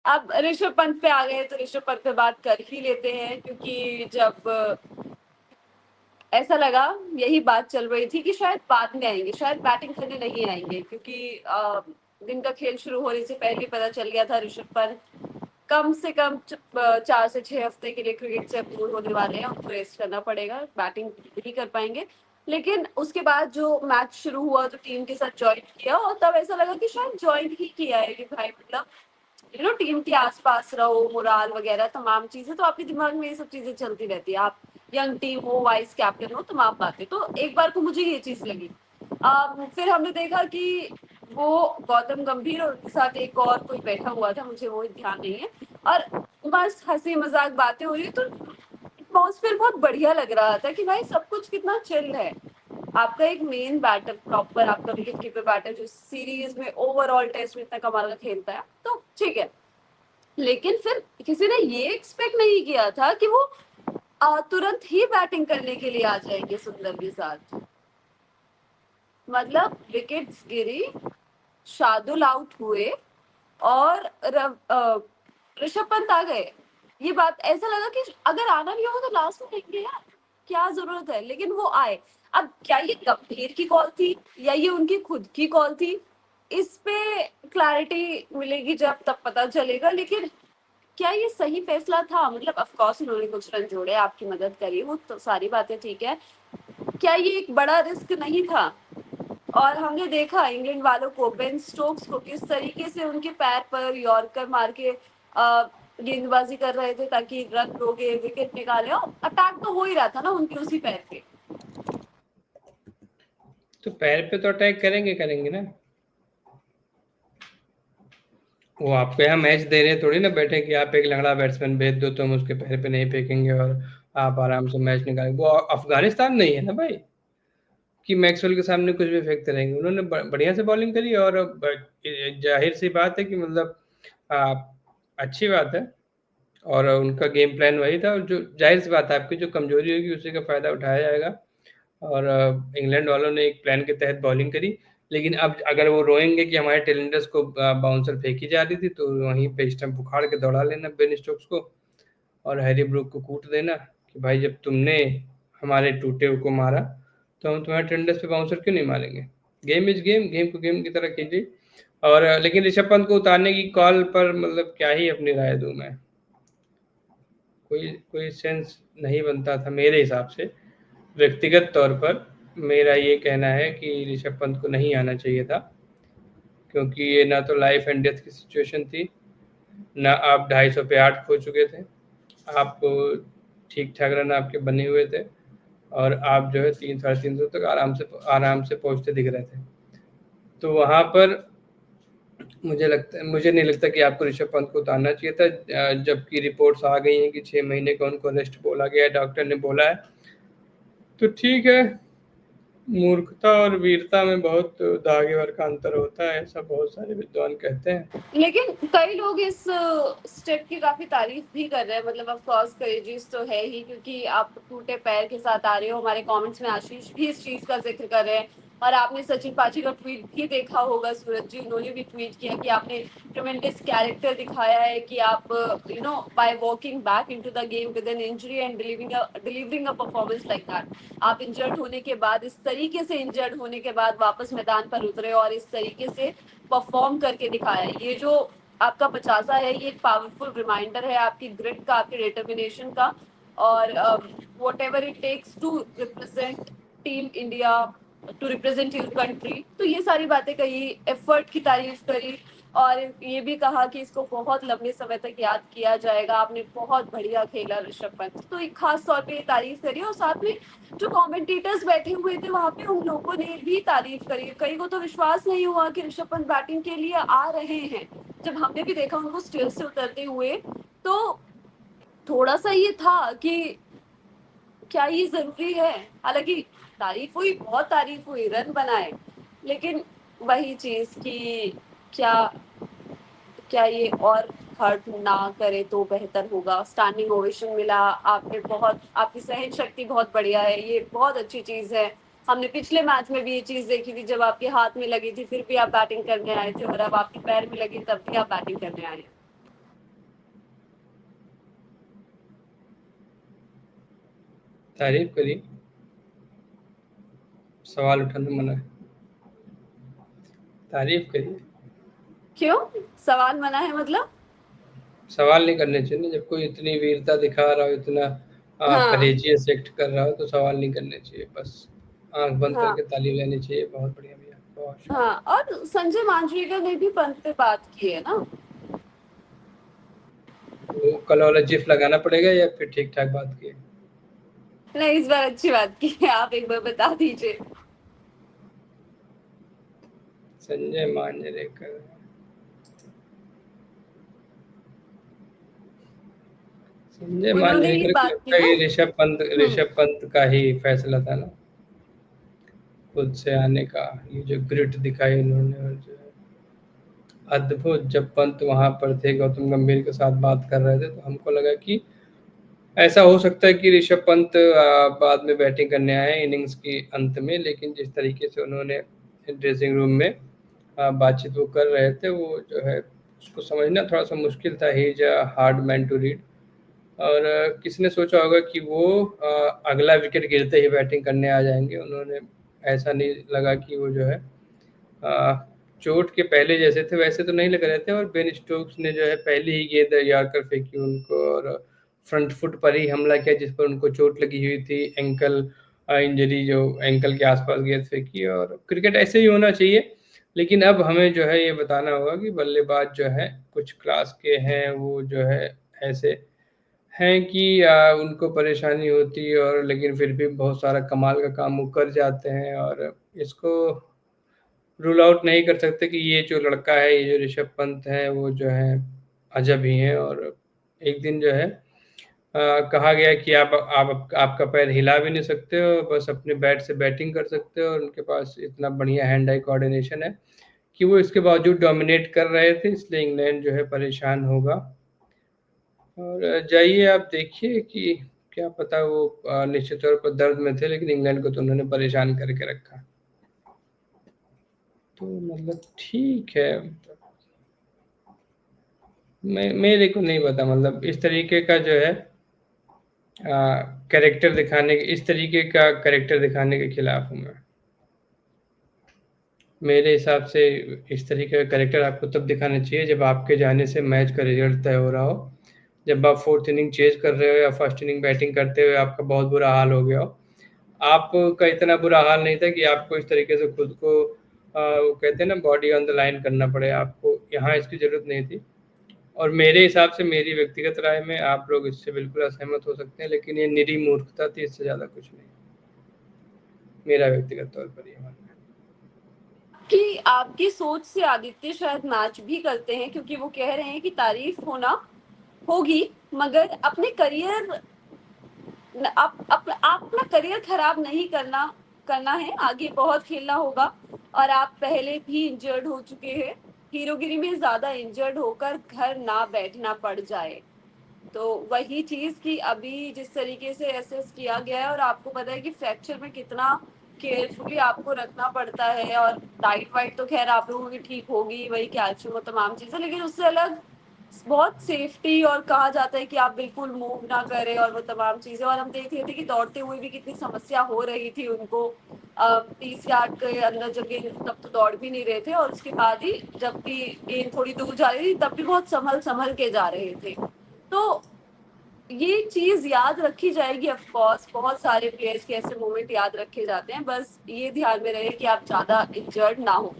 अब ऋषभ पंत पे आ गए तो ऋषभ पंत पे बात कर ही लेते हैं, क्योंकि जब ऐसा लगा, यही बात चल रही थी कि शायद बाद में आएंगे, शायद बैटिंग करने नहीं आएंगे, क्योंकि दिन का खेल शुरू होने से पहले पता चल गया था ऋषभ पंत कम से कम 4 से 6 हफ्ते के लिए क्रिकेट से दूर होने वाले हैं, उनको रेस्ट करना पड़ेगा, बैटिंग नहीं कर पाएंगे। लेकिन उसके बाद जो मैच शुरू हुआ तो टीम के साथ ज्वाइन किया, और तब ऐसा लगा कि शायद ज्वाइन ही किया है कि भाई मतलब टीम के आसपास रहो, मोराल वगैरह तमाम चीजें, तो आपके दिमाग में ये सब चीजें चलती रहती है। आप यंग टीम हो, वाइस कैप्टन हो, तमाम बातें, तो एक बार को मुझे ये चीज लगी। फिर हमने देखा कि वो गौतम गंभीर और उनके साथ एक और कोई बैठा हुआ था, मुझे वो ध्यान नहीं है, और बस हंसी मजाक बातें हो रही, तो एटमॉस्फेयर बहुत बढ़िया लग रहा था कि भाई सब कुछ कितना चिल है। आपका एक मेन बैटर, प्रॉपर आपका विकेट कीपर बैटर जो सीरीज में ओवरऑल टेस्ट में इतना कमाल का खेलता है, तो ठीक है। लेकिन फिर किसी ने ये एक्सपेक्ट नहीं किया था कि वो तुरंत ही बैटिंग करने के लिए आ जाएंगे सुंदर के साथ। मतलब विकेट्स गिरी, शार्दुल आउट हुए, और ऋषभ पंत आ गए। ये बात ऐसा लगा कि अगर आना भी होगा तो लास्ट में देंगे यार, क्या जरूरत है, लेकिन वो आए। अब क्या ये गंभीर की कॉल थी या ये उनकी खुद की कॉल थी, इस पे क्लैरिटी मिलेगी जब तब पता चलेगा। लेकिन क्या ये सही फैसला था? मतलब ऑफ कोर्स उन्होंने कुछ रन जोड़े, आपकी मदद करी, वो तो सारी बातें ठीक है। क्या ये एक बड़ा रिस्क नहीं था? और हमने देखा इंग्लैंड वालों को, बेन स्टोक्स को, किस तरीके से उनके पैर पर यॉर्कर मार के गेंदबाजी कर रहे थे ताकि रन रोके, विकेट निकाले, और अटैक तो हो ही रहा था ना उनके उसी पैर पे। तो पैर पे तो अटैक करेंगे करेंगे ना। वो आपको यहाँ मैच दे रहे थोड़ी ना बैठे कि आप एक लंगड़ा बैट्समैन भेज दो तो हम उसके पैर पे नहीं फेंकेंगे और आप आराम से मैच निकालेंगे। वो अफगानिस्तान नहीं है ना भाई कि मैक्सवेल के सामने कुछ भी फेंकते रहेंगे। उन्होंने बढ़िया से बॉलिंग करी और जाहिर सी बात है कि मतलब आ, अच्छी बात है। और उनका गेम प्लान वही था, और जो जाहिर सी बात है आपकी जो कमजोरी होगी उसी का फायदा उठाया जाएगा। और इंग्लैंड वालों ने एक प्लान के तहत बॉलिंग करी। लेकिन अब अगर वो रोएंगे कि हमारे टेलेंडर्स को बाउंसर फेंकी जा रही थी, तो वहीं पे स्टंप उखाड़ के दौड़ा लेना बेन स्टोक्स को, और हैरी ब्रूक को कूट देना कि भाई जब तुमने हमारे टूटे को मारा तो हम तुम्हारे टेलेंडर्स पे बाउंसर क्यों नहीं मारेंगे। गेम इज गेम, गेम को गेम की तरह कीजिए। और लेकिन ऋषभ पंत को उतारने की कॉल पर मतलब क्या ही अपनी राय दूं मैं। कोई कोई सेंस नहीं बनता था मेरे हिसाब से। व्यक्तिगत तौर पर मेरा ये कहना है कि ऋषभ पंत को नहीं आना चाहिए था, क्योंकि ये ना तो लाइफ एंड डेथ की सिचुएशन थी, ना आप 250 पे 8 खो चुके थे, आप ठीक ठाक रन आपके बने हुए थे, और आप जो है 300-350 तक आराम से पहुंचते दिख रहे थे। तो वहां पर मुझे नहीं लगता कि आपको ऋषभ पंत को उतारना चाहिए था। जबकि रिपोर्ट्स आ गई हैं कि 6 महीने का उनको रेस्ट बोला गया है, डॉक्टर ने बोला है। तो ठीक है, मूर्खता और वीरता में बहुत दागे भर का अंतर होता है, ऐसा बहुत सारे विद्वान कहते हैं। लेकिन कई लोग इस स्टेप की काफी तारीफ भी कर रहे हैं, मतलब ऑफ कोर्स करेजियस तो है ही, क्योंकि आप टूटे पैर के साथ आ रहे हो। हमारे कमेंट्स में आशीष भी इस चीज का जिक्र कर रहे हैं, और आपने सचिन पाजी का ट्वीट भी देखा होगा, सूरज जी, उन्होंने भी ट्वीट किया कि आपने ट्रेमेंडस कैरेक्टर दिखाया है कि आप by walking back into the game with an injury and delivering a performance like that. आप इंजर्ड होने के बाद, इस तरीके से इंजर्ड होने के बाद वापस मैदान पर उतरे और इस तरीके से परफॉर्म करके दिखाया। ये जो आपका 50 है, ये एक पावरफुल रिमाइंडर है आपकी ग्रिट का, आपके डिटर्मिनेशन का, और whatever it takes to represent team India, to represent your country. तो ये सारी बातें कही, एफर्ट की तारीफ करी, और ये भी कहा कि इसको बहुत लंबे समय तक याद किया जाएगा, आपने बहुत बढ़िया खेला ऋषभ पंत। तो एक खास तौर पे ये तारीफ करी, और साथ में जो कमेंटेटर्स बैठे हुए थे वहां पे उन लोगों ने भी तारीफ करी। कई को तो विश्वास नहीं हुआ कि ऋषभ पंत बैटिंग के लिए आ रहे हैं। जब हमने भी देखा उनको स्टेज से उतरते हुए, तो थोड़ा सा ये था कि क्या ये जरूरी है। हालांकि तारीफ हुई, बहुत तारीफ हुई, रन बनाए, लेकिन वही चीज कि क्या क्या ये और हर्ट ना करे तो बेहतर होगा। स्टैंडिंग ओवेशन मिला, आपने बहुत, आपकी सहन शक्ति बहुत बढ़िया है, ये बहुत अच्छी चीज है। हमने पिछले मैच में भी ये चीज देखी थी, जब आपके हाथ में लगी थी फिर भी आप बैटिंग करने आए थे, और अब आपके पैर में लगी तब भी आप बैटिंग करने आए हैं। तारीफ करिए, सवाल उठाना मना है। तारीफ करिए। क्यों सवाल मना है मतलब? सवाल नहीं करने चाहिए ना, जब कोई इतनी वीरता दिखा रहा हो, इतना हाँ करेजियस एक्ट कर रहा हो, तो सवाल नहीं करने चाहिए, बस आंख बंद हाँ करके ताली लेनी चाहिए। बहुत बढ़िया भैया, बहुत हाँ। शाबाश। और संजय मांजरेकर ने भी पंत पे बात की है ना। वो कल वाला जिफ लगाना पड़ेगा या फिर ठीक ठाक बात की है? नहीं, इस बार अच्छी बात की है, आप एक बार बता दीजिए। संजय मांजरेकर, संजय उन्होंने ये मांजरेकर को बात की लगता है ना। ये हम्म। ऋषभ पंत का ही फैसला था ना, खुद से आने का। ये जो ग्रिट दिखाई इन्होंने, और जो है अद्भुत, जब पंत वहां पर थे, गौतम गंभीर के साथ बात कर रहे थे, तो हमको लगा कि ऐसा हो सकता है कि ऋषभ पंत बाद में बैटिंग करने आए इनिंग्स की अंत में, लेकिन जिस तरीके से उन्होंने ड्रेसिंग रूम में बातचीत वो कर रहे थे, वो जो है उसको समझना थोड़ा सा मुश्किल था। He is a hard man to read. और किसने सोचा होगा कि वो अगला विकेट गिरते ही बैटिंग करने आ जाएंगे। उन्होंने, ऐसा नहीं लगा कि वो जो है अ, चोट के पहले जैसे थे वैसे तो नहीं लग रहे थे, और बेन स्टोक्स ने जो है पहली ही गेंद यॉर्कर फेंकी उनको, और फ्रंट फुट पर ही हमला किया, जिस पर उनको चोट लगी हुई थी, एंकल इंजरी, जो एंकल के आसपास गेंद फेंकी। और क्रिकेट ऐसे ही होना चाहिए। लेकिन अब हमें जो है ये बताना होगा कि बल्लेबाज जो है कुछ क्लास के हैं, वो जो है ऐसे हैं कि उनको परेशानी होती है, और लेकिन फिर भी बहुत सारा कमाल का काम वो कर जाते हैं। और इसको रूल आउट नहीं कर सकते कि ये जो लड़का है, ये जो ऋषभ पंत है, वो जो है अजब ही है। और एक दिन जो है कहा गया कि आपका पैर हिला भी नहीं सकते हो, बस अपने बैट से बैटिंग कर सकते हो, और उनके पास इतना बढ़िया हैंड आई कोऑर्डिनेशन है कि वो इसके बावजूद डोमिनेट कर रहे थे। इसलिए इंग्लैंड जो है परेशान होगा। और जाइए आप देखिए कि क्या पता वो निश्चित तौर पर दर्द में थे, लेकिन इंग्लैंड को तो उन्होंने परेशान करके रखा। तो मतलब ठीक है, मेरे को नहीं पता, मतलब इस तरीके का जो है कैरेक्टर दिखाने, इस तरीके का कैरेक्टर दिखाने के खिलाफ हूँ मैं। मेरे हिसाब से इस तरीके का कैरेक्टर आपको तब दिखाना चाहिए जब आपके जाने से मैच का रिजल्ट तय हो रहा हो, जब आप फोर्थ इनिंग चेज कर रहे हो या फर्स्ट इनिंग बैटिंग करते हुए आपका बहुत बुरा हाल हो गया हो। आपका इतना बुरा हाल नहीं था कि आपको इस तरीके से खुद को वो कहते हैं ना, बॉडी ऑन द लाइन करना पड़े। आपको यहाँ इसकी ज़रूरत नहीं थी। और मेरे हिसाब से, मेरी व्यक्तिगत राय में, आप लोग इससे बिल्कुल असहमत हो सकते हैं, लेकिन ये निरी मूर्खता थी, इससे ज़्यादा कुछ नहीं। मेरा व्यक्तिगत तौर पर ये मानना है। कि आपकी सोच से आदित्य शायद मैच भी करते हैं, क्योंकि वो कह रहे हैं कि तारीफ होना होगी, मगर अपने करियर, आप अपना करियर खराब नहीं करना करना है, आगे बहुत खेलना होगा। और आप पहले भी इंजर्ड हो चुके हैं, हीरोगिरी में ज्यादा इंजर्ड होकर घर ना बैठना पड़ जाए। तो वही चीज कि अभी जिस तरीके से एसेस किया गया है, और आपको पता है कि फ्रैक्चर में कितना केयरफुली आपको रखना पड़ता है। और डाइट वाइट तो खैर आप लोगों की ठीक होगी, वही कैल्शियम और तमाम चीजें, लेकिन उससे अलग बहुत सेफ्टी, और कहा जाता है कि आप बिल्कुल मूव ना करें और वो तमाम चीजें। और हम देख रहे थे कि दौड़ते हुए भी कितनी समस्या हो रही थी उनको। 30 यार्ड के अंदर जब गेंद, तब तो दौड़ भी नहीं रहे थे, और उसके बाद ही जब भी गेंद थोड़ी दूर जा रही थी तब भी बहुत संभल संभल के जा रहे थे। तो ये चीज याद रखी जाएगी। ऑफ कोर्स बहुत सारे प्लेयर्स के ऐसे मोमेंट याद रखे जाते हैं, बस ये ध्यान में रहे कि आप ज्यादा इंजर्ड ना हो।